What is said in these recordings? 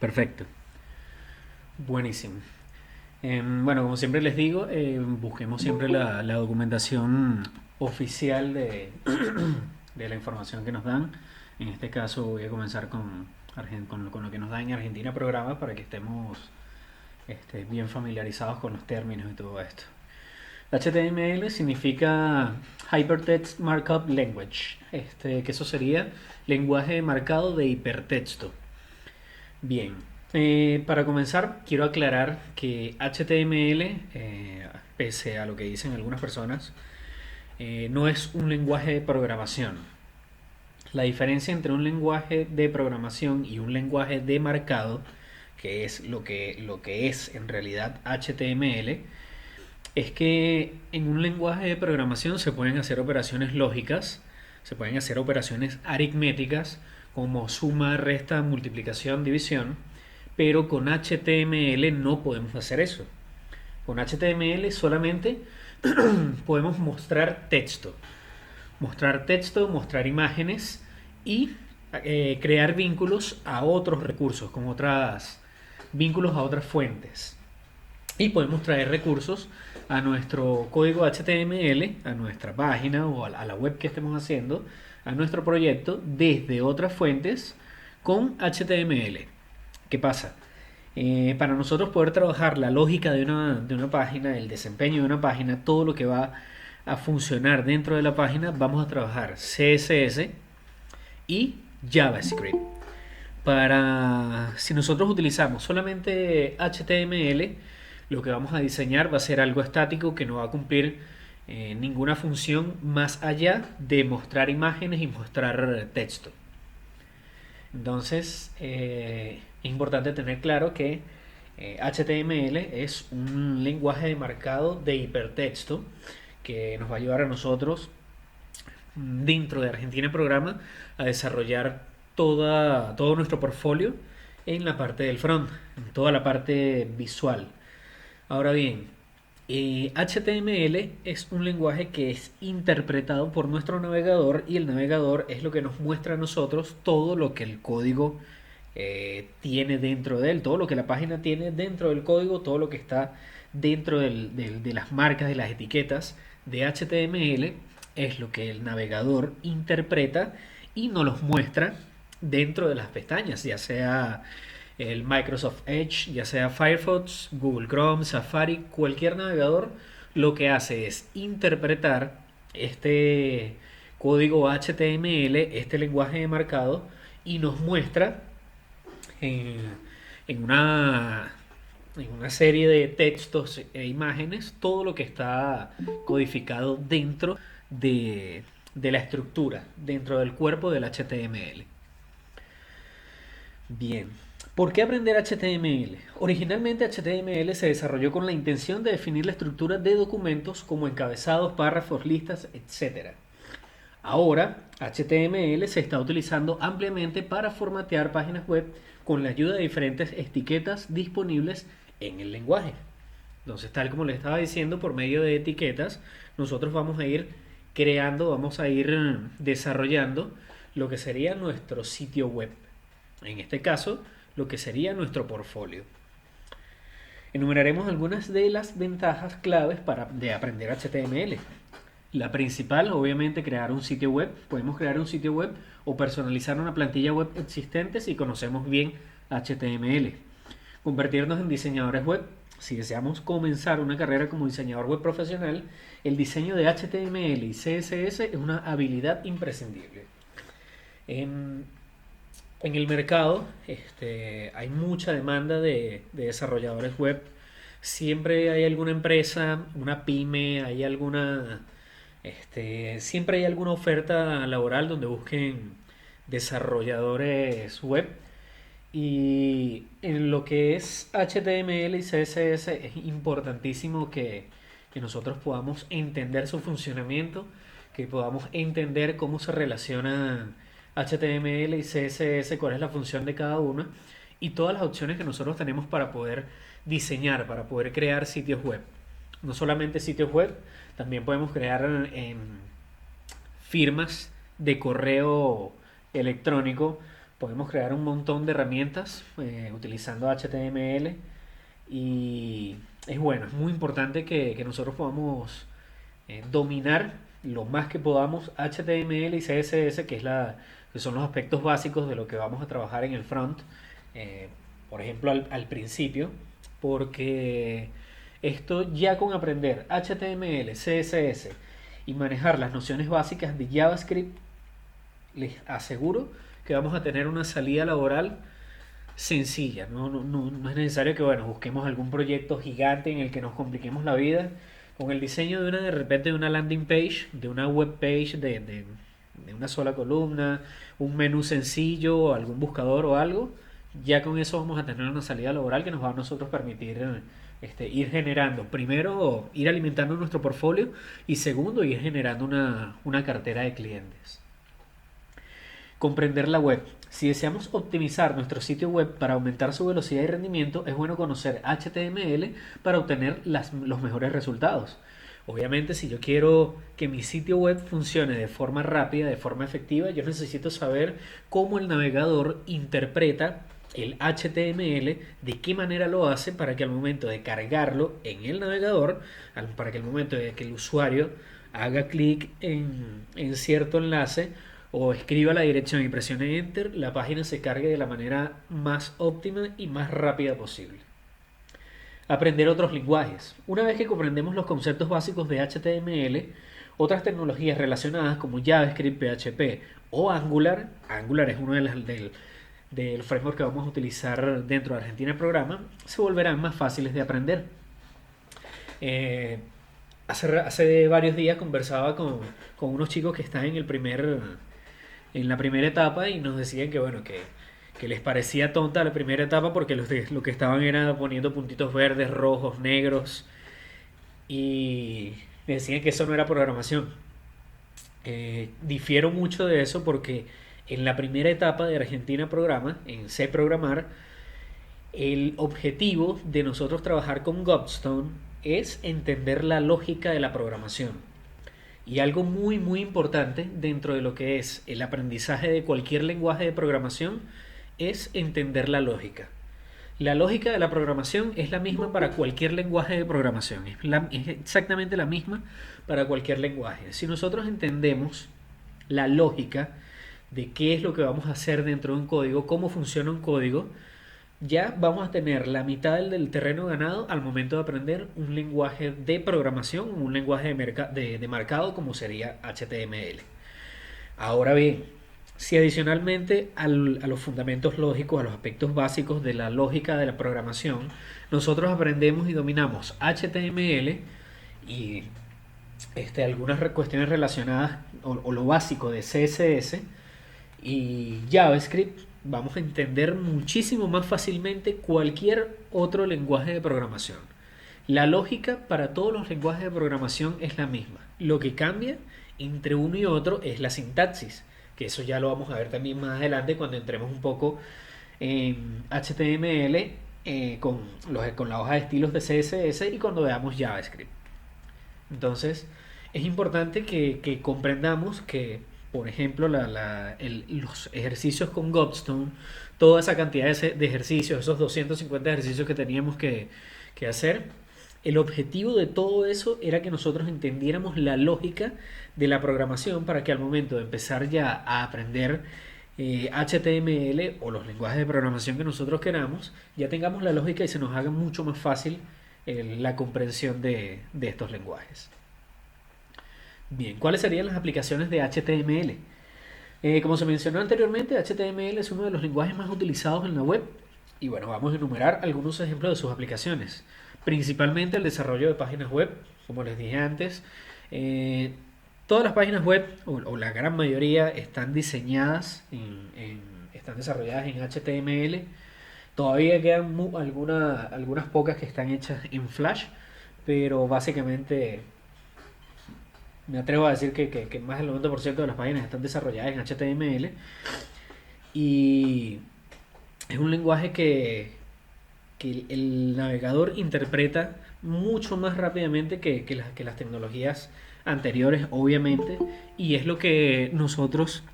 Perfecto. Buenísimo. Bueno, como siempre les digo, busquemos siempre la documentación oficial de la información que nos dan. En este caso voy a comenzar con lo que nos da en Argentina Programa para que estemos bien familiarizados con los términos y todo esto. HTML significa Hypertext Markup Language, que eso sería lenguaje marcado de hipertexto. Bien, para comenzar quiero aclarar que HTML, pese a lo que dicen algunas personas, no es un lenguaje de programación. La diferencia entre un lenguaje de programación y un lenguaje de marcado, que es lo que es en realidad HTML, es que en un lenguaje de programación se pueden hacer operaciones lógicas, se pueden hacer operaciones aritméticas como suma, resta, multiplicación, división, pero con HTML no podemos hacer eso. Con HTML solamente podemos mostrar imágenes y crear vínculos a otros recursos, con otras vínculos a otras fuentes. Y podemos traer recursos a nuestro código HTML, a nuestra página o a la web que estemos haciendo, a nuestro proyecto desde otras fuentes con HTML. ¿Qué pasa? Para nosotros poder trabajar la lógica de una página, el desempeño de una página, todo lo que va a funcionar dentro de la página, vamos a trabajar CSS y JavaScript. Si nosotros utilizamos solamente HTML, lo que vamos a diseñar va a ser algo estático que no va a cumplir ninguna función más allá de mostrar imágenes y mostrar texto. Entonces, es importante tener claro que HTML es un lenguaje de marcado de hipertexto que nos va a ayudar a nosotros dentro de Argentina Programa a desarrollar todo nuestro portfolio en la parte del front, en toda la parte visual. Ahora bien, HTML es un lenguaje que es interpretado por nuestro navegador y el navegador es lo que nos muestra a nosotros todo lo que el código tiene dentro de él, todo lo que la página tiene dentro del código, todo lo que está dentro de las marcas, de las etiquetas de HTML es lo que el navegador interpreta y nos los muestra dentro de las pestañas, ya sea el Microsoft Edge, ya sea Firefox, Google Chrome, Safari, cualquier navegador, lo que hace es interpretar este código HTML, este lenguaje de marcado, y nos muestra en, en una, en una serie de textos e imágenes todo lo que está codificado dentro de la estructura, dentro del cuerpo del HTML. Bien, ¿por qué aprender HTML? Originalmente HTML se desarrolló con la intención de definir la estructura de documentos como encabezados, párrafos, listas, etc. Ahora, HTML se está utilizando ampliamente para formatear páginas web con la ayuda de diferentes etiquetas disponibles en el lenguaje. Entonces, tal como les estaba diciendo, por medio de etiquetas, nosotros vamos a ir creando, vamos a ir desarrollando lo que sería nuestro sitio web. En este caso, lo que sería nuestro portfolio. Enumeraremos algunas de las ventajas claves de aprender HTML. La principal, obviamente, crear un sitio web. Podemos crear un sitio web o personalizar una plantilla web existente si conocemos bien HTML. Convertirnos en diseñadores web. Si deseamos comenzar una carrera como diseñador web profesional, el diseño de HTML y CSS es una habilidad imprescindible. En el mercado hay mucha demanda de desarrolladores web. Siempre hay alguna empresa, una pyme, siempre hay alguna oferta laboral donde busquen desarrolladores web. Y en lo que es HTML y CSS es importantísimo que nosotros podamos entender su funcionamiento, que podamos entender cómo se relacionan HTML y CSS, cuál es la función de cada una y todas las opciones que nosotros tenemos para poder diseñar, para poder crear sitios web. No solamente sitios web, también podemos crear firmas de correo electrónico Podemos crear un montón de herramientas utilizando HTML y es bueno, es muy importante que nosotros podamos dominar lo más que podamos HTML y CSS, que son los aspectos básicos de lo que vamos a trabajar en el front, eh, por ejemplo al principio, porque esto ya con aprender HTML, CSS y manejar las nociones básicas de JavaScript, les aseguro que vamos a tener una salida laboral sencilla. No es necesario que bueno, busquemos algún proyecto gigante en el que nos compliquemos la vida. Con el diseño de repente de una landing page, de una web page de una sola columna, un menú sencillo, algún buscador o algo, ya con eso vamos a tener una salida laboral que nos va a nosotros permitir ir generando, primero, ir alimentando nuestro portfolio y segundo, ir generando una cartera de clientes. Comprender la web. Si deseamos optimizar nuestro sitio web para aumentar su velocidad y rendimiento, es bueno conocer HTML para obtener los mejores resultados. Obviamente, si yo quiero que mi sitio web funcione de forma rápida, de forma efectiva, yo necesito saber cómo el navegador interpreta el HTML, de qué manera lo hace para que al momento de cargarlo en el navegador, para que al momento de que el usuario haga clic en cierto enlace, o escriba la dirección y presione Enter, la página se cargue de la manera más óptima y más rápida posible. Aprender otros lenguajes. Una vez que comprendemos los conceptos básicos de HTML, otras tecnologías relacionadas como JavaScript, PHP o Angular, Angular es uno del framework que vamos a utilizar dentro de Argentina Programa, se volverán más fáciles de aprender. Hace varios días conversaba con unos chicos que están en la primera etapa y nos decían que bueno, que les parecía tonta la primera etapa porque lo que estaban era poniendo puntitos verdes, rojos, negros y decían que eso no era programación. Difiero mucho de eso porque en la primera etapa de Argentina Programa, en C Programar, el objetivo de nosotros trabajar con Gobstone es entender la lógica de la programación. Y algo muy muy importante dentro de lo que es el aprendizaje de cualquier lenguaje de programación es entender la lógica. La lógica de la programación es la misma para cualquier lenguaje de programación, es exactamente la misma para cualquier lenguaje. Si nosotros entendemos la lógica de qué es lo que vamos a hacer dentro de un código, cómo funciona un código, ya vamos a tener la mitad del terreno ganado al momento de aprender un lenguaje de programación, un lenguaje de marcado como sería HTML. Ahora bien, si adicionalmente a los fundamentos lógicos, a los aspectos básicos de la lógica de la programación, nosotros aprendemos y dominamos HTML y algunas cuestiones relacionadas o lo básico de CSS y JavaScript, vamos a entender muchísimo más fácilmente cualquier otro lenguaje de programación. La lógica para todos los lenguajes de programación es la misma. Lo que cambia entre uno y otro es la sintaxis, que eso ya lo vamos a ver también más adelante cuando entremos un poco en HTML con la hoja de estilos de CSS y cuando veamos JavaScript. Entonces, es importante que comprendamos que por ejemplo, los ejercicios con Gobstone, toda esa cantidad de ejercicios, esos 250 ejercicios que teníamos que hacer, el objetivo de todo eso era que nosotros entendiéramos la lógica de la programación para que al momento de empezar ya a aprender HTML o los lenguajes de programación que nosotros queramos, ya tengamos la lógica y se nos haga mucho más fácil la comprensión de estos lenguajes. Bien, ¿cuáles serían las aplicaciones de HTML? Como se mencionó anteriormente, HTML es uno de los lenguajes más utilizados en la web y bueno, vamos a enumerar algunos ejemplos de sus aplicaciones. Principalmente el desarrollo de páginas web, como les dije antes. Todas las páginas web, o la gran mayoría, están diseñadas, están desarrolladas en HTML. Todavía quedan algunas pocas que están hechas en Flash, pero básicamente me atrevo a decir que más del 90% de las páginas están desarrolladas en HTML y es un lenguaje que el navegador interpreta mucho más rápidamente que las tecnologías anteriores, obviamente, y es lo que nosotros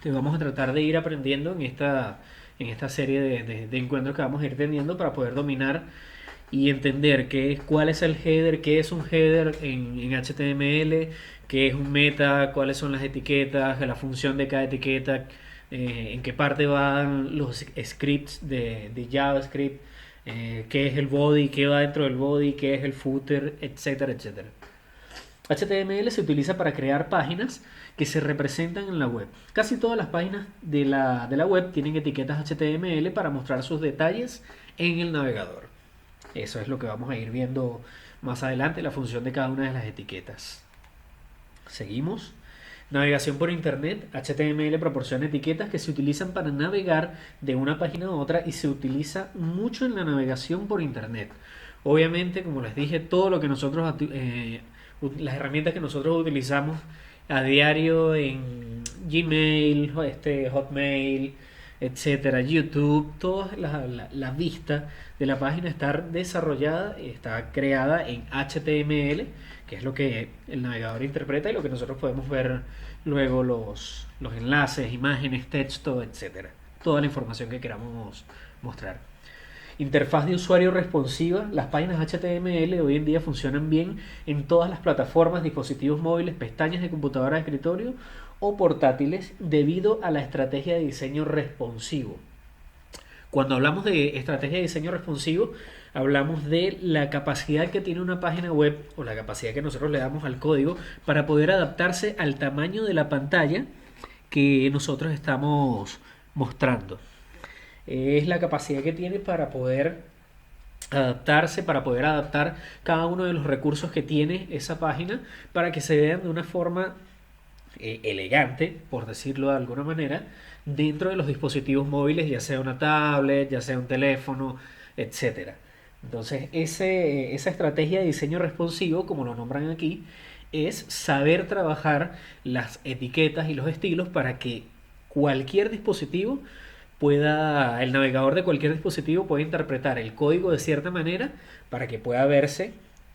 vamos a tratar de ir aprendiendo en esta serie de encuentros que vamos a ir teniendo para poder dominar y entender cuál es el header, qué es un header en HTML, qué es un meta, cuáles son las etiquetas, la función de cada etiqueta, en qué parte van los scripts de JavaScript, qué es el body, qué va dentro del body, qué es el footer, etcétera, etcétera. HTML se utiliza para crear páginas que se representan en la web. Casi todas las páginas de la web tienen etiquetas HTML para mostrar sus detalles en el navegador. Eso es lo que vamos a ir viendo más adelante, la función de cada una de las etiquetas. Seguimos. Navegación por Internet. HTML proporciona etiquetas que se utilizan para navegar de una página a otra y se utiliza mucho en la navegación por Internet. Obviamente, como les dije, todo lo que nosotros, las herramientas que nosotros utilizamos a diario en Gmail, Hotmail, etcétera, YouTube, toda la vista de la página está desarrollada, está creada en HTML, que es lo que el navegador interpreta y lo que nosotros podemos ver luego los enlaces, imágenes, texto, etcétera. Toda la información que queramos mostrar. Interfaz de usuario responsiva. Las páginas HTML hoy en día funcionan bien en todas las plataformas, dispositivos móviles, pestañas de computadora de escritorio o portátiles debido a la estrategia de diseño responsivo. Cuando hablamos de estrategia de diseño responsivo, hablamos de la capacidad que tiene una página web o la capacidad que nosotros le damos al código para poder adaptarse al tamaño de la pantalla que nosotros estamos mostrando. Es la capacidad que tiene para poder adaptarse, para poder adaptar cada uno de los recursos que tiene esa página para que se vean de una forma elegante, por decirlo de alguna manera, dentro de los dispositivos móviles, ya sea una tablet, ya sea un teléfono, etcétera. Entonces, esa estrategia de diseño responsivo, como lo nombran aquí, es saber trabajar las etiquetas y los estilos para que cualquier dispositivo el navegador de cualquier dispositivo pueda interpretar el código de cierta manera para que pueda verse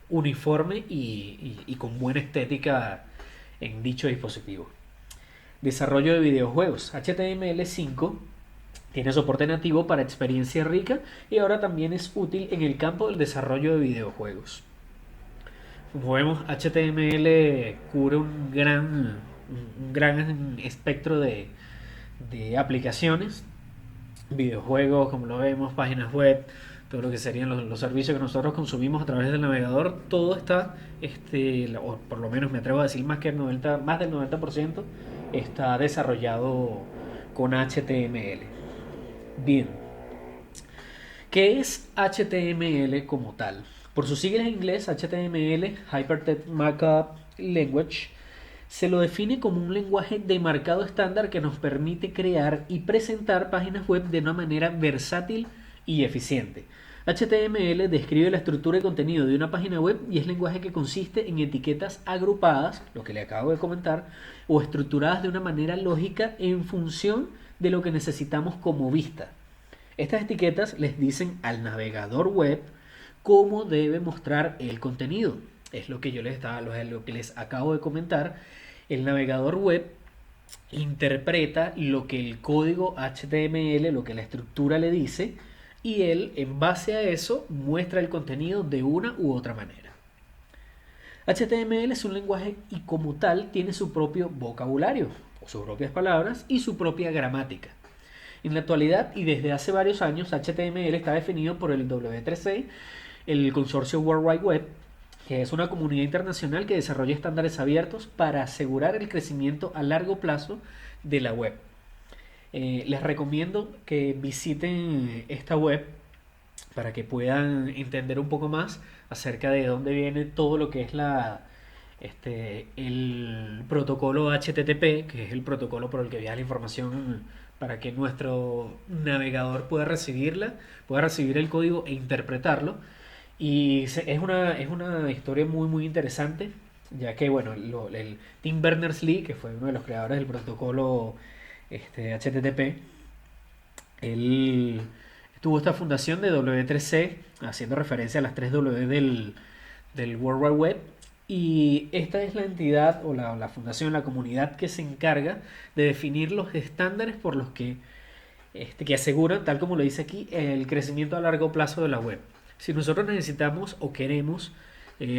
uniforme y con buena estética en dicho dispositivo. Desarrollo de videojuegos. HTML5 tiene soporte nativo para experiencia rica y ahora también es útil en el campo del desarrollo de videojuegos. Como vemos, HTML cubre un gran espectro de aplicaciones, videojuegos, como lo vemos, páginas web, todo lo que serían los servicios que nosotros consumimos a través del navegador, todo está, o por lo menos me atrevo a decir más del 90% está desarrollado con HTML. Bien, ¿qué es HTML como tal? Por sus siglas en inglés, HTML, Hypertext Markup Language, se lo define como un lenguaje de marcado estándar que nos permite crear y presentar páginas web de una manera versátil y eficiente. HTML describe la estructura y contenido de una página web y es lenguaje que consiste en etiquetas agrupadas, lo que le acabo de comentar, o estructuradas de una manera lógica en función de lo que necesitamos como vista. Estas etiquetas les dicen al navegador web cómo debe mostrar el contenido. Es lo que lo que les acabo de comentar. El navegador web interpreta lo que el código HTML, lo que la estructura le dice, y él, en base a eso, muestra el contenido de una u otra manera. HTML es un lenguaje y como tal tiene su propio vocabulario, o sus propias palabras, y su propia gramática. En la actualidad y desde hace varios años, HTML está definido por el W3C, el consorcio World Wide Web, que es una comunidad internacional que desarrolla estándares abiertos para asegurar el crecimiento a largo plazo de la web. Les recomiendo que visiten esta web para que puedan entender un poco más acerca de dónde viene todo lo que es el protocolo HTTP, que es el protocolo por el que viaja la información para que nuestro navegador pueda recibir el código e interpretarlo. Y es una historia muy muy interesante, ya que bueno, el Tim Berners-Lee, que fue uno de los creadores del protocolo HTTP, él tuvo esta fundación de W3C, haciendo referencia a las 3 W del World Wide Web, Y esta es la entidad o la fundación, la comunidad que se encarga de definir los estándares por los que aseguran, tal como lo dice aquí, el crecimiento a largo plazo de la web. Si nosotros necesitamos o queremos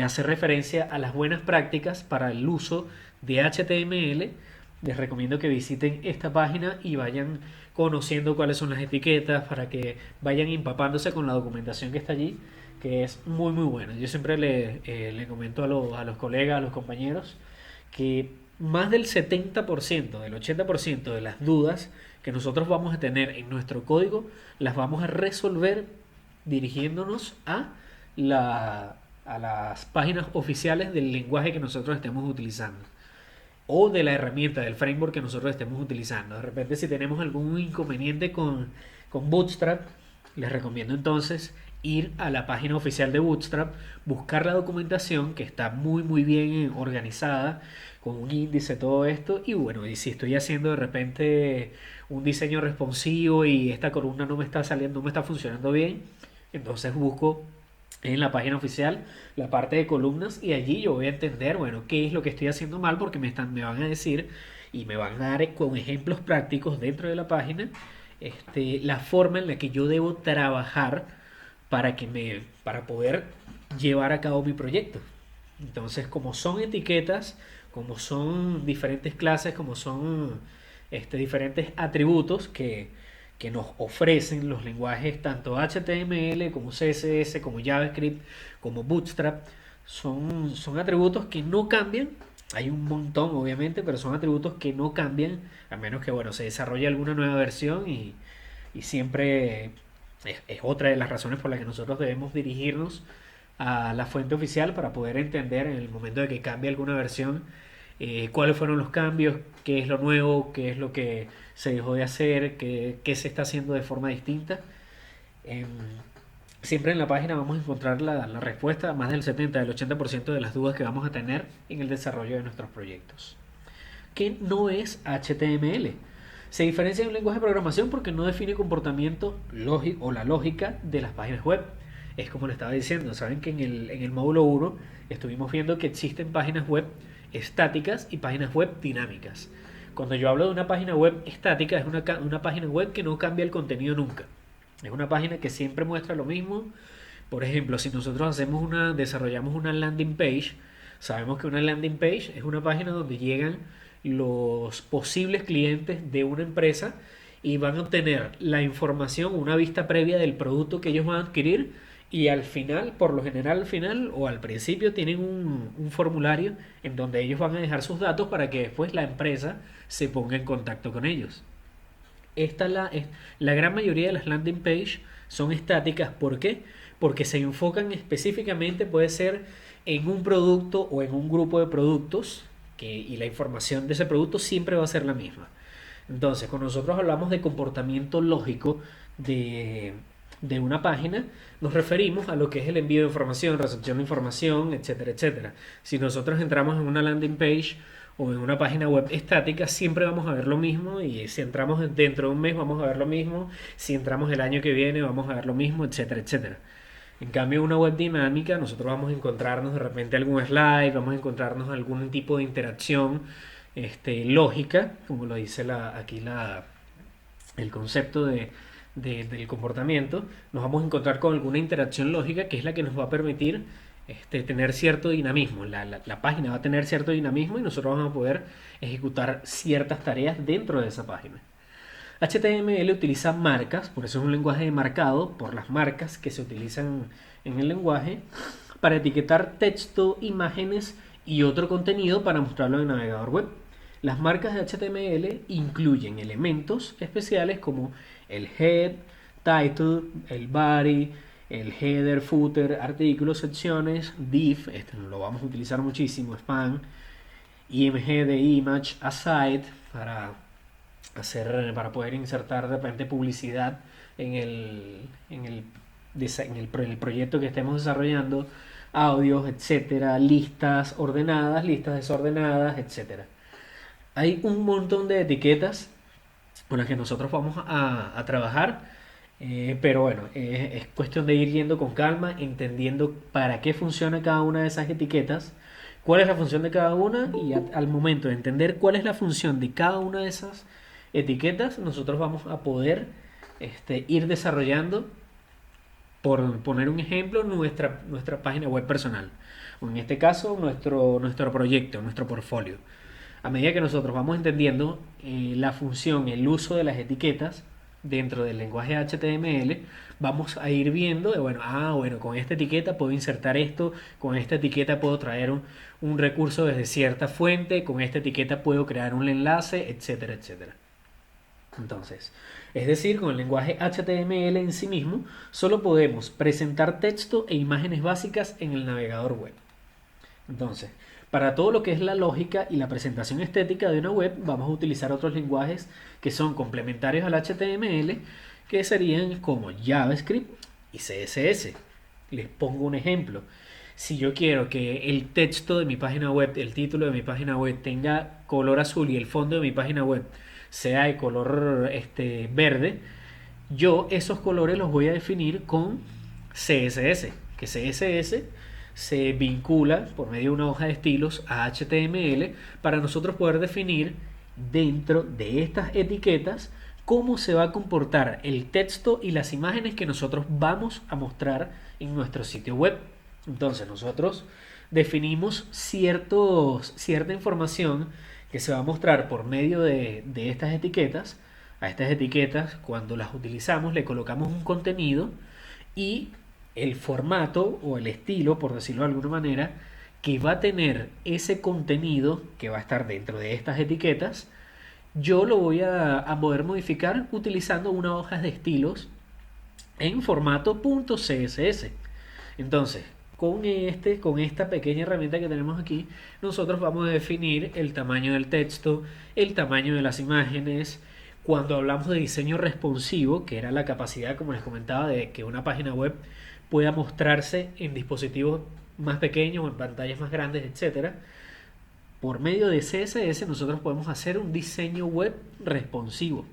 hacer referencia a las buenas prácticas para el uso de HTML, les recomiendo que visiten esta página y vayan conociendo cuáles son las etiquetas para que vayan empapándose con la documentación que está allí, que es muy muy buena. Yo siempre le comento a los colegas, a los compañeros, que más del 70%, del 80% de las dudas que nosotros vamos a tener en nuestro código, las vamos a resolver dirigiéndonos a las páginas oficiales del lenguaje que nosotros estemos utilizando o de la herramienta, del framework que nosotros estemos utilizando. De repente, si tenemos algún inconveniente con Bootstrap, les recomiendo entonces ir a la página oficial de Bootstrap, buscar la documentación que está muy muy bien organizada, con un índice, todo esto, y bueno, y si estoy haciendo de repente un diseño responsivo y esta columna no me está saliendo, no me está funcionando bien, entonces busco en la página oficial la parte de columnas y allí yo voy a entender, bueno, qué es lo que estoy haciendo mal porque me van a decir y me van a dar con ejemplos prácticos dentro de la página la forma en la que yo debo trabajar para poder llevar a cabo mi proyecto. Entonces, como son etiquetas, como son diferentes clases, como son diferentes atributos que nos ofrecen los lenguajes tanto HTML como CSS, como JavaScript, como Bootstrap, son atributos que no cambian. Hay un montón, obviamente, pero son atributos que no cambian, a menos que bueno, se desarrolle alguna nueva versión y siempre es otra de las razones por las que nosotros debemos dirigirnos a la fuente oficial para poder entender en el momento de que cambie alguna versión cuáles fueron los cambios, qué es lo nuevo, qué es lo que se dejó de hacer, qué se está haciendo de forma distinta. Eh, Siempre en la página vamos a encontrar la respuesta a más del 70, del 80% de las dudas que vamos a tener en el desarrollo de nuestros proyectos. ¿Qué no es HTML? Se diferencia de un lenguaje de programación porque no define comportamiento lógico o la lógica de las páginas web. Es como le estaba diciendo, saben que en el módulo 1 estuvimos viendo que existen páginas web estáticas y páginas web dinámicas. Cuando yo hablo de una página web estática, es una página web que no cambia el contenido nunca. Es una página que siempre muestra lo mismo. Por ejemplo, si nosotros desarrollamos una landing page, sabemos que una landing page es una página donde llegan los posibles clientes de una empresa y van a obtener la información, una vista previa del producto que ellos van a adquirir y al final, por lo general al final o al principio tienen un formulario en donde ellos van a dejar sus datos para que después la empresa se ponga en contacto con ellos. La gran mayoría de las landing page son estáticas. ¿Por qué? Porque se enfocan específicamente, puede ser en un producto o en un grupo de productos y la información de ese producto siempre va a ser la misma. Entonces, cuando nosotros hablamos de comportamiento lógico de una página, nos referimos a lo que es el envío de información, recepción de información, etcétera, etcétera. Si nosotros entramos en una landing page o en una página web estática, siempre vamos a ver lo mismo y si entramos dentro de un mes vamos a ver lo mismo, si entramos el año que viene vamos a ver lo mismo, etcétera, etcétera. En cambio, una web dinámica, nosotros vamos a encontrarnos de repente algún slide, vamos a encontrarnos algún tipo de interacción lógica, como lo dice el concepto del comportamiento. Nos vamos a encontrar con alguna interacción lógica que es la que nos va a permitir tener cierto dinamismo. La página va a tener cierto dinamismo y nosotros vamos a poder ejecutar ciertas tareas dentro de esa página. HTML utiliza marcas, por eso es un lenguaje marcado por las marcas que se utilizan en el lenguaje para etiquetar texto, imágenes y otro contenido para mostrarlo en el navegador web. Las marcas de HTML incluyen elementos especiales como el head, title, el body, el header, footer, artículos, secciones, div, este lo vamos a utilizar muchísimo, span, img de image, aside para poder insertar de repente publicidad en el proyecto que estemos desarrollando, audios, etcétera, listas ordenadas, listas desordenadas, etcétera. Hay un montón de etiquetas con las que nosotros vamos a trabajar, pero bueno, es cuestión de ir yendo con calma, entendiendo para qué funciona cada una de esas etiquetas, cuál es la función de cada una y al momento de entender cuál es la función de cada una de esas etiquetas, nosotros vamos a poder ir desarrollando, por poner un ejemplo, nuestra página web personal. O en este caso, nuestro proyecto, nuestro portfolio. A medida que nosotros vamos entendiendo la función, el uso de las etiquetas dentro del lenguaje HTML, vamos a ir viendo, bueno, con esta etiqueta puedo insertar esto, con esta etiqueta puedo traer un recurso desde cierta fuente, con esta etiqueta puedo crear un enlace, etcétera, etcétera. Entonces, es decir, con el lenguaje HTML en sí mismo, solo podemos presentar texto e imágenes básicas en el navegador web. Entonces, para todo lo que es la lógica y la presentación estética de una web, vamos a utilizar otros lenguajes que son complementarios al HTML, que serían como JavaScript y CSS. Les pongo un ejemplo. Si yo quiero que el texto de mi página web, el título de mi página web tenga color azul y el fondo de mi página web sea de color verde, yo esos colores los voy a definir con CSS, que CSS se vincula por medio de una hoja de estilos a HTML para nosotros poder definir dentro de estas etiquetas cómo se va a comportar el texto y las imágenes que nosotros vamos a mostrar en nuestro sitio web. Entonces nosotros definimos cierta información que se va a mostrar por medio de estas etiquetas. A estas etiquetas, cuando las utilizamos, le colocamos un contenido y el formato o el estilo, por decirlo de alguna manera, que va a tener ese contenido que va a estar dentro de estas etiquetas, yo lo voy a poder modificar utilizando una hoja de estilos en formato .css. Entonces, con esta pequeña herramienta que tenemos aquí, nosotros vamos a definir el tamaño del texto, el tamaño de las imágenes. Cuando hablamos de diseño responsivo, que era la capacidad, como les comentaba, de que una página web pueda mostrarse en dispositivos más pequeños o en pantallas más grandes, etcétera, por medio de CSS nosotros podemos hacer un diseño web responsivo.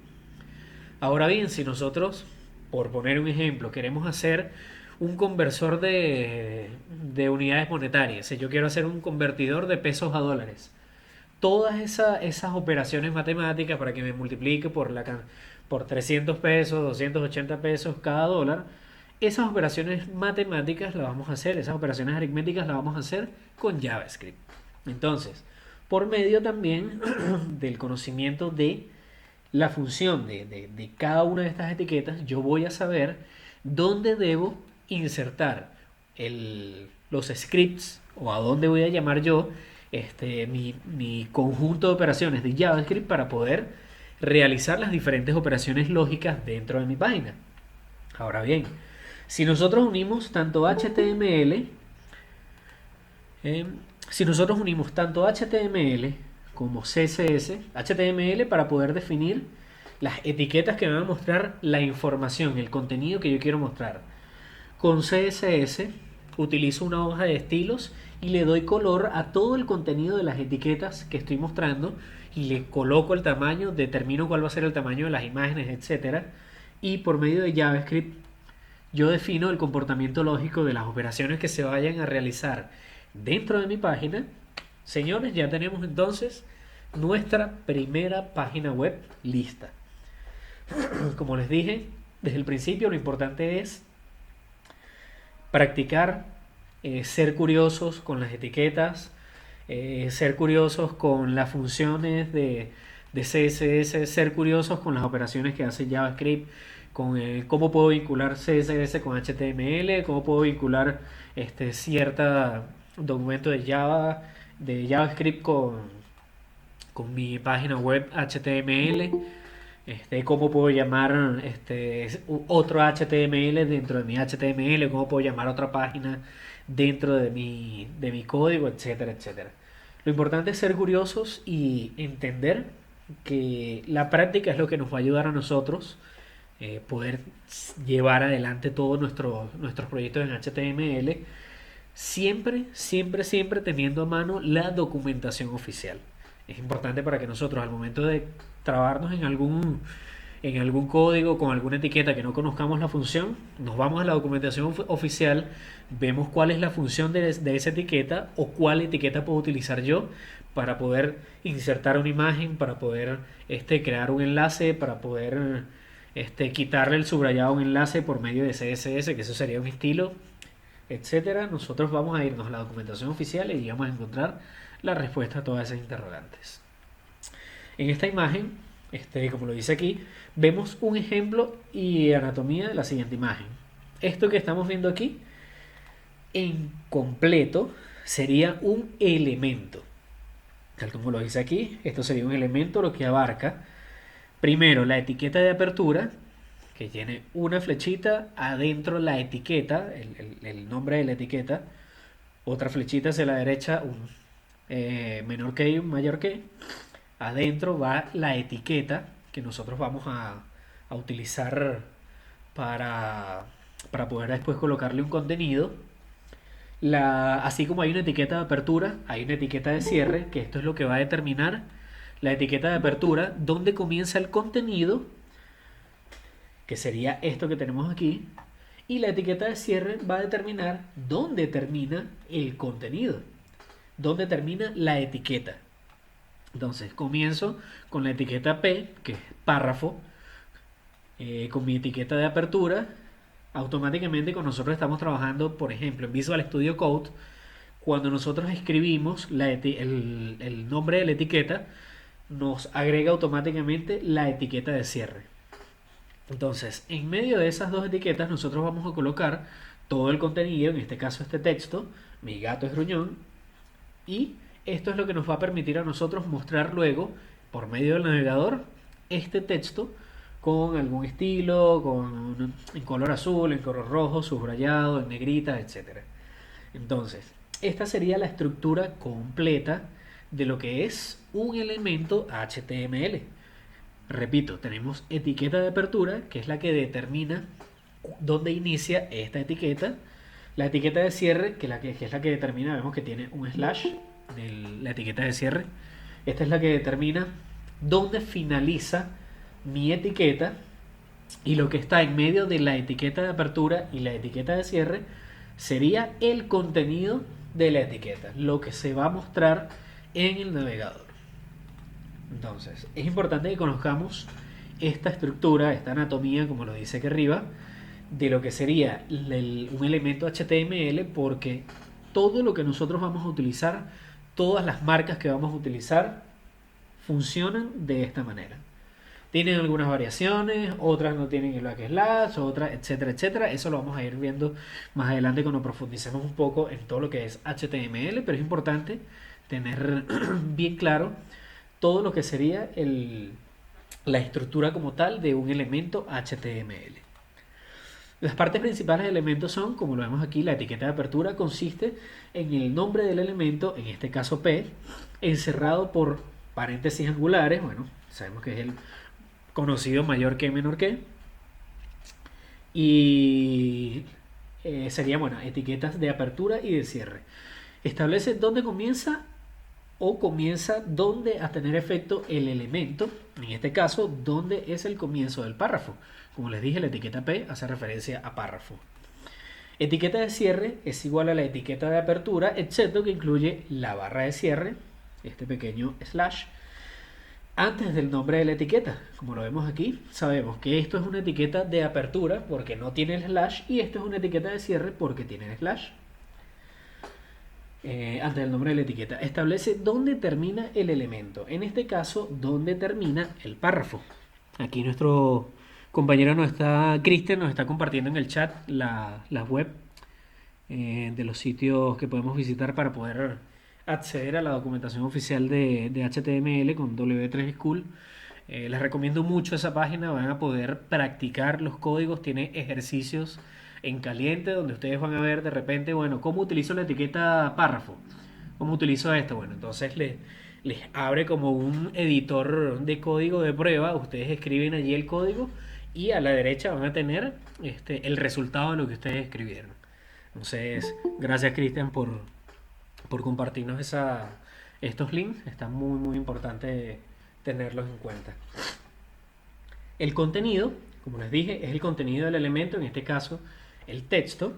Ahora bien, si nosotros, por poner un ejemplo, queremos hacer un conversor de unidades monetarias, si yo quiero hacer un convertidor de pesos a dólares, todas esas operaciones matemáticas para que me multiplique por 300 pesos, 280 pesos cada dólar, esas operaciones matemáticas las vamos a hacer, esas operaciones aritméticas las vamos a hacer con JavaScript. Entonces, por medio también del conocimiento de la función de cada una de estas etiquetas, yo voy a saber dónde debo insertar los scripts o a dónde voy a llamar yo mi conjunto de operaciones de JavaScript para poder realizar las diferentes operaciones lógicas dentro de mi página. Ahora bien, si nosotros unimos tanto HTML como CSS, HTML para poder definir las etiquetas que me van a mostrar la información, el contenido que yo quiero mostrar. Con CSS utilizo una hoja de estilos y le doy color a todo el contenido de las etiquetas que estoy mostrando y le coloco el tamaño, determino cuál va a ser el tamaño de las imágenes, etcétera. Y por medio de JavaScript yo defino el comportamiento lógico de las operaciones que se vayan a realizar dentro de mi página. Señores, ya tenemos entonces nuestra primera página web lista. Como les dije desde el principio, lo importante es practicar, ser curiosos con las etiquetas, ser curiosos con las funciones de CSS, ser curiosos con las operaciones que hace JavaScript, con cómo puedo vincular CSS con HTML, cómo puedo vincular cierta documento de JavaScript con mi página web HTML, cómo puedo llamar otro HTML dentro de mi HTML, cómo puedo llamar otra página dentro de mi código, etcétera, etcétera. Lo importante es ser curiosos y entender que la práctica es lo que nos va a ayudar a nosotros poder llevar adelante todos nuestros proyectos en HTML, siempre, siempre, siempre teniendo a mano la documentación oficial. Es importante para que nosotros al momento de trabarnos en algún código con alguna etiqueta que no conozcamos la función, nos vamos a la documentación oficial, vemos cuál es la función de esa etiqueta o cuál etiqueta puedo utilizar yo para poder insertar una imagen, para poder crear un enlace, para poder quitarle el subrayado a un enlace por medio de CSS, que eso sería un estilo, etcétera. Nosotros vamos a irnos a la documentación oficial y vamos a encontrar la respuesta a todas esas interrogantes. En esta imagen, como lo dice aquí, vemos un ejemplo y anatomía de la siguiente imagen. Esto que estamos viendo aquí, en completo, sería un elemento. Tal como lo dice aquí, esto sería un elemento lo que abarca, primero, la etiqueta de apertura, que tiene una flechita, adentro la etiqueta, el nombre de la etiqueta, otra flechita hacia la derecha, un menor que y un mayor que. Adentro va la etiqueta que nosotros vamos a utilizar para poder después colocarle un contenido. Así como hay una etiqueta de apertura, hay una etiqueta de cierre, que esto es lo que va a determinar la etiqueta de apertura, dónde comienza el contenido, que sería esto que tenemos aquí, y la etiqueta de cierre va a determinar dónde termina el contenido, dónde termina la etiqueta. Entonces comienzo con la etiqueta P, que es párrafo, con mi etiqueta de apertura. Automáticamente cuando nosotros estamos trabajando, por ejemplo, en Visual Studio Code, cuando nosotros escribimos el nombre de la etiqueta, nos agrega automáticamente la etiqueta de cierre. Entonces, en medio de esas dos etiquetas, nosotros vamos a colocar todo el contenido, en este caso este texto, mi gato es gruñón, y esto es lo que nos va a permitir a nosotros mostrar luego, por medio del navegador, este texto con algún estilo, en color azul, en color rojo, subrayado, en negrita, etc. Entonces, esta sería la estructura completa de lo que es un elemento HTML. Repito, tenemos etiqueta de apertura, que es la que determina dónde inicia esta etiqueta. La etiqueta de cierre, que es la que determina, vemos que tiene un slash de la etiqueta de cierre. Esta es la que determina dónde finaliza mi etiqueta, y lo que está en medio de la etiqueta de apertura y la etiqueta de cierre sería el contenido de la etiqueta, lo que se va a mostrar en el navegador. Entonces, es importante que conozcamos esta estructura, esta anatomía, como lo dice aquí arriba, de lo que sería un elemento HTML, porque todo lo que nosotros vamos a utilizar, todas las marcas que vamos a utilizar, funcionan de esta manera. Tienen algunas variaciones, otras no tienen el backslash, otras, etcétera, etcétera. Eso lo vamos a ir viendo más adelante cuando profundicemos un poco en todo lo que es HTML, pero es importante tener bien claro todo lo que sería la estructura como tal de un elemento HTML. Las partes principales del elemento son, como lo vemos aquí, la etiqueta de apertura consiste en el nombre del elemento, en este caso P, encerrado por paréntesis angulares. Bueno, sabemos que es el conocido mayor que menor que. Y sería, bueno, etiquetas de apertura y de cierre. Establece dónde comienza o comienza dónde a tener efecto el elemento, en este caso, dónde es el comienzo del párrafo. Como les dije, la etiqueta P hace referencia a párrafo. Etiqueta de cierre es igual a la etiqueta de apertura, excepto que incluye la barra de cierre, este pequeño slash, antes del nombre de la etiqueta. Como lo vemos aquí, sabemos que esto es una etiqueta de apertura porque no tiene el slash, y esto es una etiqueta de cierre porque tiene el slash. Antes del nombre de la etiqueta. Establece dónde termina el elemento. En este caso, dónde termina el párrafo. Aquí nuestro compañero Cristian, nos está compartiendo en el chat la web de los sitios que podemos visitar para poder acceder a la documentación oficial de HTML con W3 School. Les recomiendo mucho esa página, van a poder practicar los códigos, tiene ejercicios en caliente donde ustedes van a ver de repente, bueno, ¿cómo utilizo la etiqueta párrafo? ¿Cómo utilizo esto? Bueno, entonces les abre como un editor de código de prueba, ustedes escriben allí el código y a la derecha van a tener el resultado de lo que ustedes escribieron. Entonces, gracias Cristian por compartirnos estos links, está muy muy importante tenerlos en cuenta. El contenido, como les dije, es el contenido del elemento, en este caso el texto.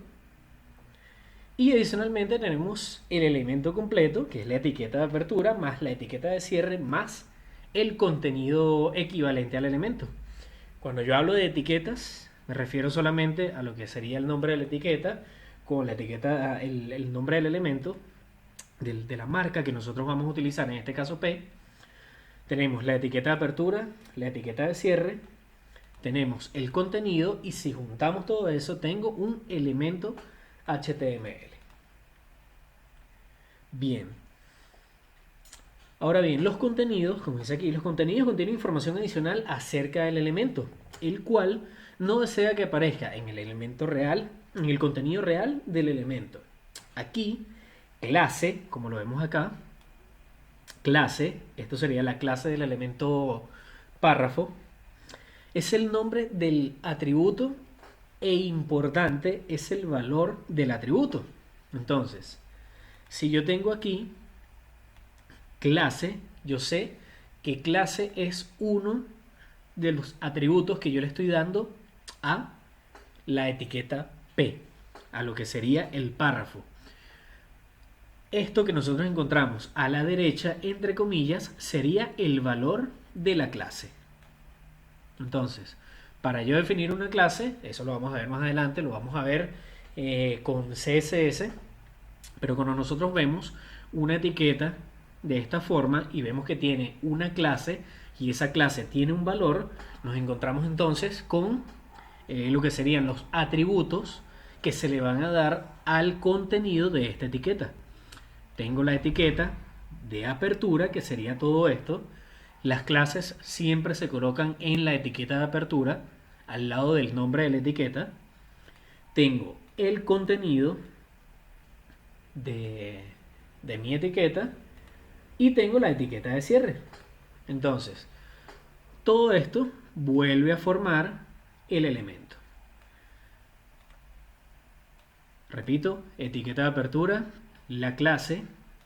Y adicionalmente tenemos el elemento completo, que es la etiqueta de apertura, más la etiqueta de cierre, más el contenido equivalente al elemento. Cuando yo hablo de etiquetas, me refiero solamente a lo que sería el nombre de la etiqueta, con la etiqueta, el nombre del elemento, de la marca que nosotros vamos a utilizar, en este caso P. Tenemos la etiqueta de apertura, la etiqueta de cierre, tenemos el contenido y si juntamos todo eso tengo un elemento HTML. Bien. Ahora bien, los contenidos, como dice aquí, los contenidos contienen información adicional acerca del elemento, el cual no desea que aparezca en el elemento real, en el contenido real del elemento. Aquí, clase, como lo vemos acá, clase, esto sería la clase del elemento párrafo, es el nombre del atributo e importante es el valor del atributo. Entonces, si yo tengo aquí clase, yo sé que clase es uno de los atributos que yo le estoy dando a la etiqueta P, a lo que sería el párrafo. Esto que nosotros encontramos a la derecha, entre comillas, sería el valor de la clase. Entonces, para yo definir una clase, eso lo vamos a ver más adelante, lo vamos a ver con CSS, pero cuando nosotros vemos una etiqueta de esta forma y vemos que tiene una clase y esa clase tiene un valor, nos encontramos entonces con lo que serían los atributos que se le van a dar al contenido de esta etiqueta. Tengo la etiqueta de apertura, que sería todo esto. Las clases siempre se colocan en la etiqueta de apertura, al lado del nombre de la etiqueta. Tengo el contenido de mi etiqueta y tengo la etiqueta de cierre. Entonces, todo esto vuelve a formar el elemento. Repito, etiqueta de apertura, la clase,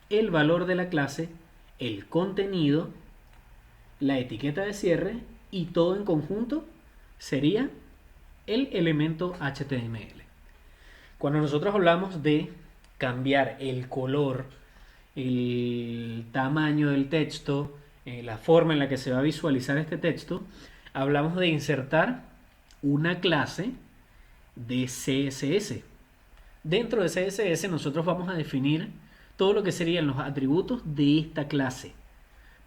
el valor de la clase, el contenido, la etiqueta de cierre y todo en conjunto sería el elemento HTML. Cuando nosotros hablamos de cambiar el color, el tamaño del texto, la forma en la que se va a visualizar este texto, hablamos de insertar una clase de CSS. Dentro de CSS nosotros vamos a definir todo lo que serían los atributos de esta clase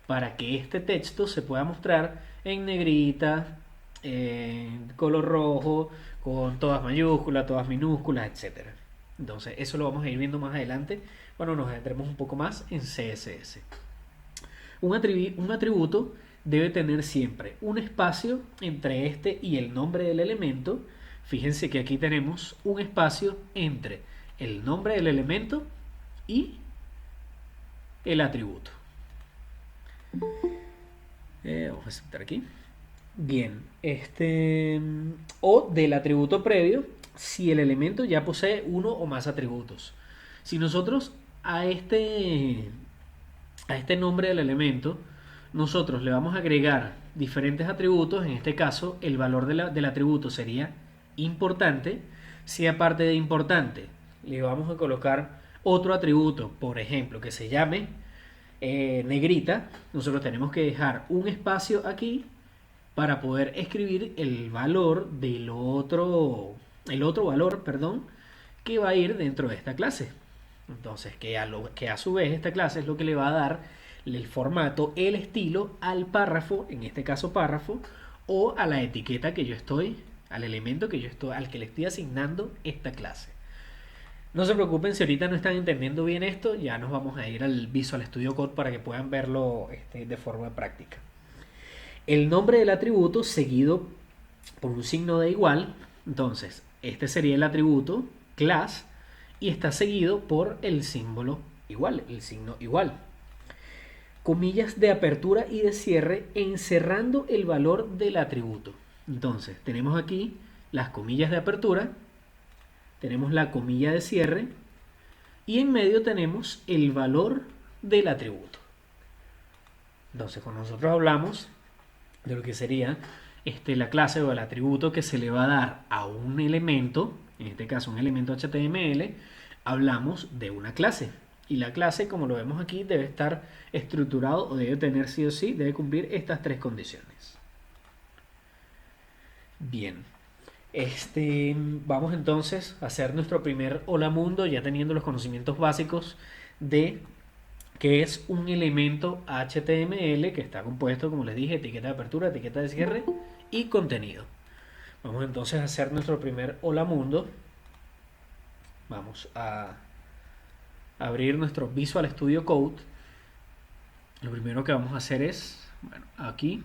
para que este texto se pueda mostrar en negrita, en color rojo, con todas mayúsculas, todas minúsculas, etc. Entonces eso lo vamos a ir viendo más adelante cuando nos adentremos un poco más en CSS. Un atributo debe tener siempre un espacio entre este y el nombre del elemento. Fíjense que aquí tenemos un espacio entre el nombre del elemento y el atributo. Vamos a aceptar aquí. Bien, o del atributo previo si el elemento ya posee uno o más atributos. Si nosotros a este nombre del elemento nosotros le vamos a agregar diferentes atributos, en este caso el valor del atributo sería importante. Si aparte de importante le vamos a colocar otro atributo, por ejemplo, que se llame negrita, nosotros tenemos que dejar un espacio aquí para poder escribir el valor del otro valor, perdón, que va a ir dentro de esta clase. Entonces, que a su vez esta clase es lo que le va a dar el formato, el estilo al párrafo, en este caso párrafo, o a la etiqueta que yo estoy, al elemento que yo estoy, al que le estoy asignando esta clase. No se preocupen si ahorita no están entendiendo bien esto, ya nos vamos a ir al Visual Studio Code para que puedan verlo de forma práctica. El nombre del atributo seguido por un signo de igual, entonces este sería el atributo class y está seguido por el símbolo igual, el signo igual. Comillas de apertura y de cierre encerrando el valor del atributo. Entonces tenemos aquí las comillas de apertura, tenemos la comilla de cierre y en medio tenemos el valor del atributo. Entonces cuando nosotros hablamos de lo que sería la clase o el atributo que se le va a dar a un elemento, en este caso un elemento HTML, hablamos de una clase. Y la clase, como lo vemos aquí, debe estar estructurado o debe tener sí o sí, debe cumplir estas tres condiciones. Bien, vamos entonces a hacer nuestro primer hola mundo, ya teniendo los conocimientos básicos de qué es un elemento HTML, que está compuesto, como les dije, etiqueta de apertura, etiqueta de cierre y contenido. Vamos entonces a hacer nuestro primer hola mundo. Vamos a abrir nuestro Visual Studio Code. Lo primero que vamos a hacer es, bueno, aquí,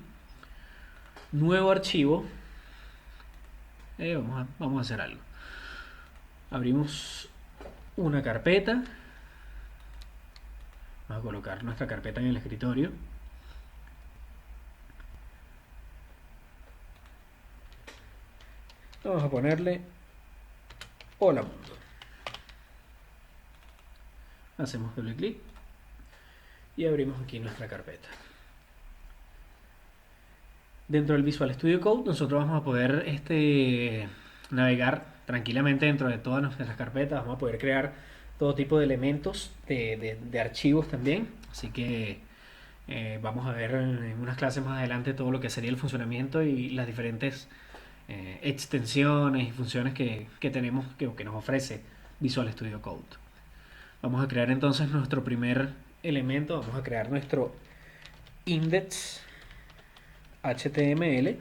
nuevo archivo. Vamos a hacer algo. Abrimos una carpeta. Vamos a colocar nuestra carpeta en el escritorio. Vamos a ponerle hola mundo. Hacemos doble clic y abrimos aquí nuestra carpeta. Dentro del Visual Studio Code nosotros vamos a poder navegar tranquilamente dentro de todas nuestras carpetas. Vamos a poder crear todo tipo de elementos de archivos también. Así que vamos a ver en unas clases más adelante todo lo que sería el funcionamiento y las diferentes extensiones y funciones que tenemos, que nos ofrece Visual Studio Code. Vamos a crear entonces nuestro primer elemento. Vamos a crear nuestro index HTML.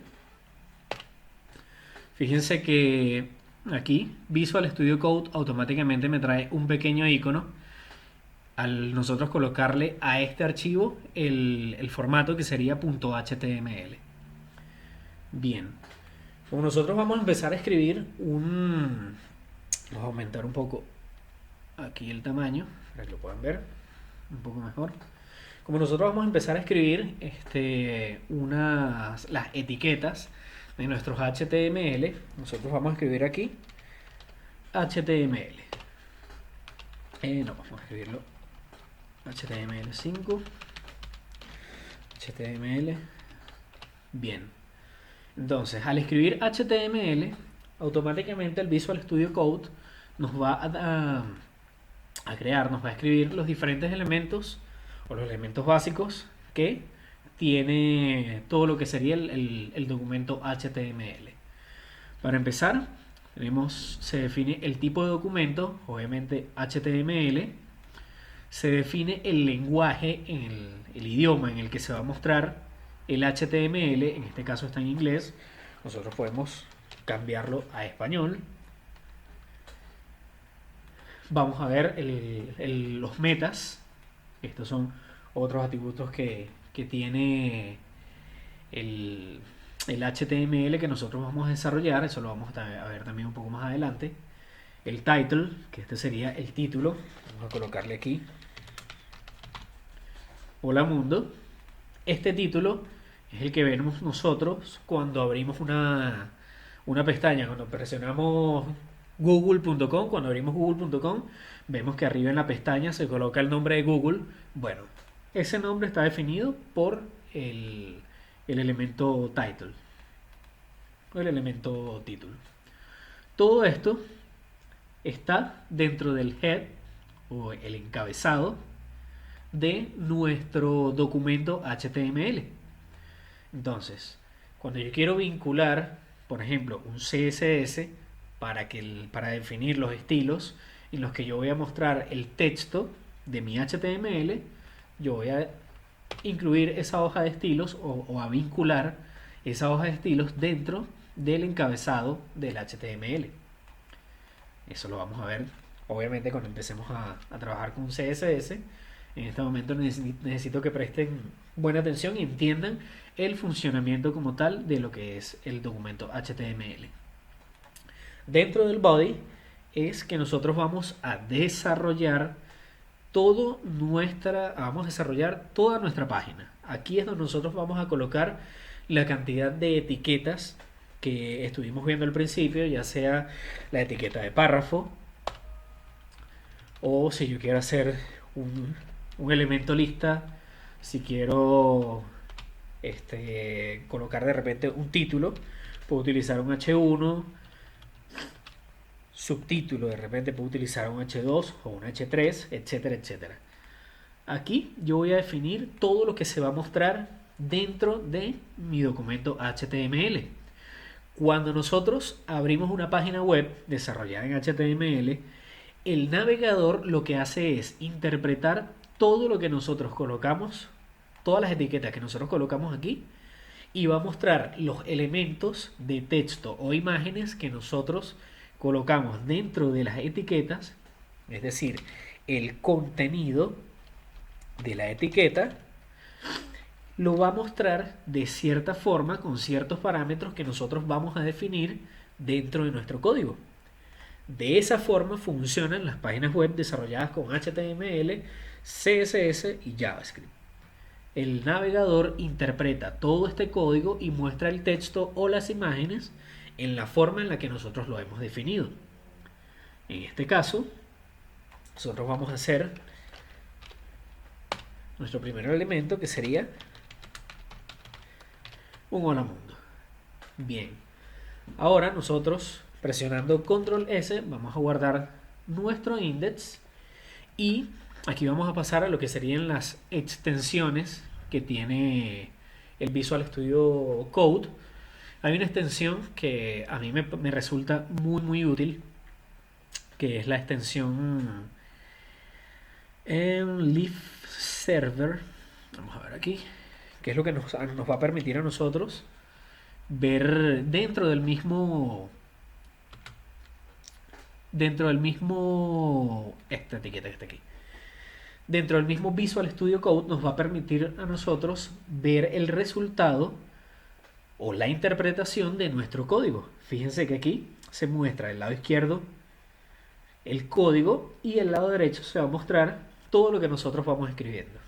Fíjense que aquí Visual Studio Code automáticamente me trae un pequeño icono al nosotros colocarle a este archivo el formato que sería .html. Bien, como nosotros vamos a empezar a escribir vamos a aumentar un poco aquí el tamaño para que lo puedan ver un poco mejor. Como nosotros vamos a empezar a escribir las etiquetas de nuestros HTML, nosotros vamos a escribir aquí HTML. No, vamos a escribirlo HTML5. HTML. Bien. Entonces, al escribir HTML, automáticamente el Visual Studio Code nos va nos va a escribir los diferentes elementos o los elementos básicos que tiene todo lo que sería el documento HTML. Para empezar, se define el tipo de documento, obviamente HTML, se define el lenguaje, el idioma en el que se va a mostrar el HTML, en este caso está en inglés, nosotros podemos cambiarlo a español. Vamos a ver los metas. Estos son otros atributos que tiene el HTML que nosotros vamos a desarrollar. Eso lo vamos a ver también un poco más adelante. El title, que este sería el título. Vamos a colocarle aquí Hola Mundo. Este título es el que vemos nosotros cuando abrimos una pestaña, cuando presionamos google.com, cuando abrimos google.com, vemos que arriba en la pestaña se coloca el nombre de Google. Bueno, ese nombre está definido por el elemento title o el elemento título. Todo esto está dentro del head o el encabezado de nuestro documento HTML. Entonces, cuando yo quiero vincular, por ejemplo, un CSS para definir los estilos en los que yo voy a mostrar el texto de mi HTML, yo voy a incluir esa hoja de estilos o a vincular esa hoja de estilos dentro del encabezado del HTML. Eso lo vamos a ver obviamente cuando empecemos a trabajar con CSS. En este momento necesito que presten buena atención y entiendan el funcionamiento como tal de lo que es el documento HTML. Dentro del body es que nosotros vamos a desarrollar toda nuestra página. Aquí es donde nosotros vamos a colocar la cantidad de etiquetas que estuvimos viendo al principio, ya sea la etiqueta de párrafo o si yo quiero hacer un elemento lista, si quiero colocar de repente un título, puedo utilizar un H1, subtítulo, de repente puedo utilizar un H2 o un H3, etcétera, etcétera. Aquí yo voy a definir todo lo que se va a mostrar dentro de mi documento HTML. Cuando nosotros abrimos una página web desarrollada en HTML, el navegador lo que hace es interpretar todo lo que nosotros colocamos, todas las etiquetas que nosotros colocamos aquí, y va a mostrar los elementos de texto o imágenes que nosotros colocamos dentro de las etiquetas, es decir, el contenido de la etiqueta lo va a mostrar de cierta forma con ciertos parámetros que nosotros vamos a definir dentro de nuestro código. De esa forma funcionan las páginas web desarrolladas con HTML, CSS y JavaScript. El navegador interpreta todo este código y muestra el texto o las imágenes en la forma en la que nosotros lo hemos definido. En este caso, nosotros vamos a hacer nuestro primer elemento, que sería un hola mundo. Bien, ahora nosotros presionando control S vamos a guardar nuestro index y aquí vamos a pasar a lo que serían las extensiones que tiene el Visual Studio Code. Hay una extensión que a mí me resulta muy útil, que es la extensión Live Server. Vamos a ver aquí, que es lo que nos va a permitir a nosotros ver dentro del mismo esta etiqueta que está aquí, dentro del mismo Visual Studio Code, nos va a permitir a nosotros ver el resultado o la interpretación de nuestro código. Fíjense que aquí se muestra el lado izquierdo el código y el lado derecho se va a mostrar todo lo que nosotros vamos escribiendo.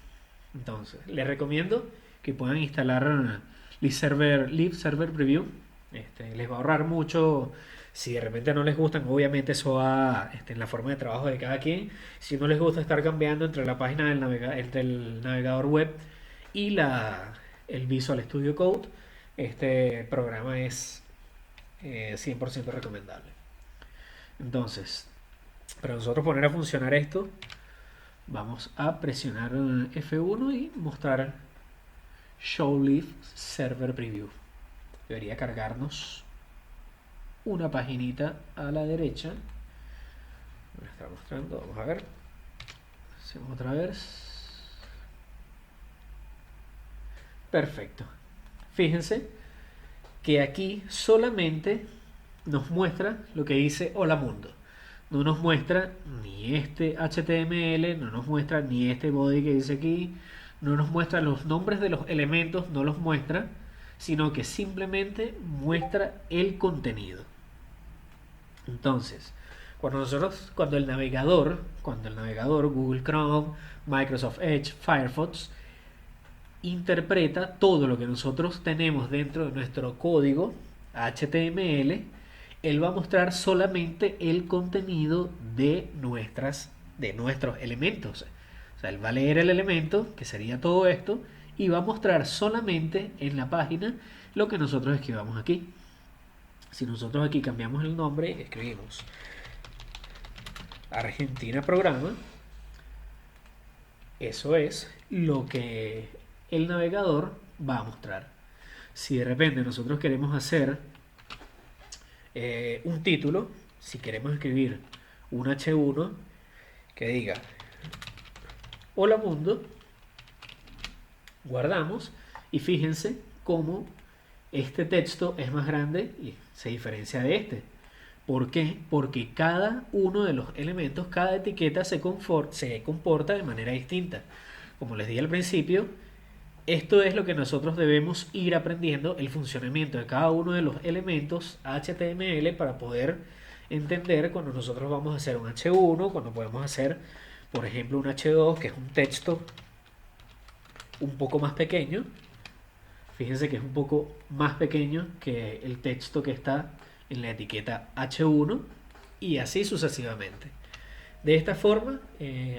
Entonces, les recomiendo que puedan instalar Live Server Preview. Les va a ahorrar mucho. Si de repente no les gustan, obviamente eso va en la forma de trabajo de cada quien. Si no les gusta estar cambiando entre la página entre el navegador web y el Visual Studio Code, este programa es 100% recomendable. Entonces, para nosotros poner a funcionar esto, vamos a presionar F1 y mostrar Show Live Server Preview. Debería cargarnos una paginita a la derecha. Me está mostrando, vamos a ver. Hacemos otra vez. Perfecto. Fíjense que aquí solamente nos muestra lo que dice hola mundo. No nos muestra ni este HTML, no nos muestra ni este body que dice aquí, no nos muestra los nombres de los elementos, no los muestra, sino que simplemente muestra el contenido. Entonces, cuando el navegador Google Chrome, Microsoft Edge, Firefox, interpreta todo lo que nosotros tenemos dentro de nuestro código HTML, él va a mostrar solamente el contenido de nuestros elementos. O sea, él va a leer el elemento, que sería todo esto, y va a mostrar solamente en la página lo que nosotros escribamos aquí. Si nosotros aquí cambiamos el nombre, escribimos Argentina Programa, eso es lo que el navegador va a mostrar. Si de repente nosotros queremos hacer un título, si queremos escribir un H1 que diga hola mundo, guardamos y fíjense cómo este texto es más grande y se diferencia de este. ¿Por qué? Porque cada uno de los elementos, cada etiqueta se comporta de manera distinta. Como les dije al principio, esto es lo que nosotros debemos ir aprendiendo, el funcionamiento de cada uno de los elementos HTML, para poder entender cuando nosotros vamos a hacer un H1, cuando podemos hacer, por ejemplo, un H2, que es un texto un poco más pequeño. Fíjense que es un poco más pequeño que el texto que está en la etiqueta H1 y así sucesivamente. De esta forma,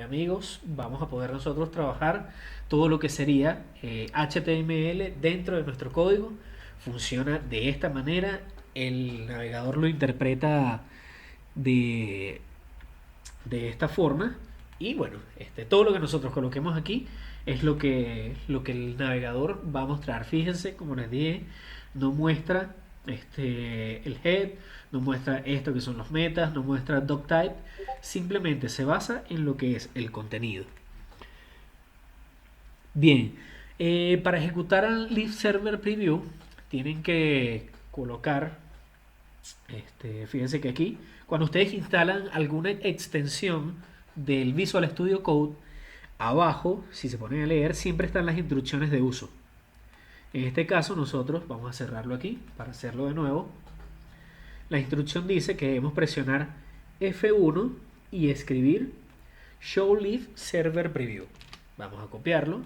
amigos, vamos a poder nosotros trabajar todo lo que sería HTML dentro de nuestro código. Funciona de esta manera. El navegador lo interpreta de, de esta forma. Y bueno, todo lo que nosotros coloquemos aquí es lo que el navegador va a mostrar. Fíjense, como les dije, no muestra el head, no muestra esto que son los metas, no muestra doctype, simplemente se basa en lo que es el contenido. Bien, para ejecutar al Live Server Preview tienen que colocar, fíjense que aquí, cuando ustedes instalan alguna extensión del Visual Studio Code, abajo, si se ponen a leer, siempre están las instrucciones de uso. En este caso nosotros vamos a cerrarlo aquí para hacerlo de nuevo. La instrucción dice que debemos presionar F1 y escribir Show Live Server Preview. Vamos a copiarlo.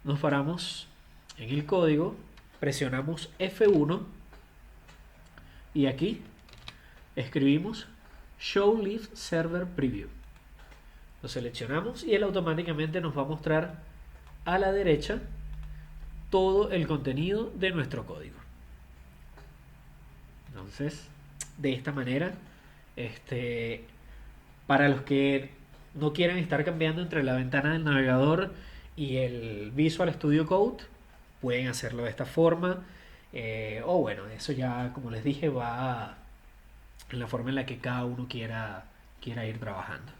Nos paramos en el código, presionamos F1 y aquí escribimos Show Live Server Preview. Lo seleccionamos y él automáticamente nos va a mostrar a la derecha todo el contenido de nuestro código. Entonces, de esta manera, para los que no quieran estar cambiando entre la ventana del navegador y el Visual Studio Code, pueden hacerlo de esta forma. O bueno, eso ya, como les dije, va en la forma en la que cada uno quiera ir trabajando.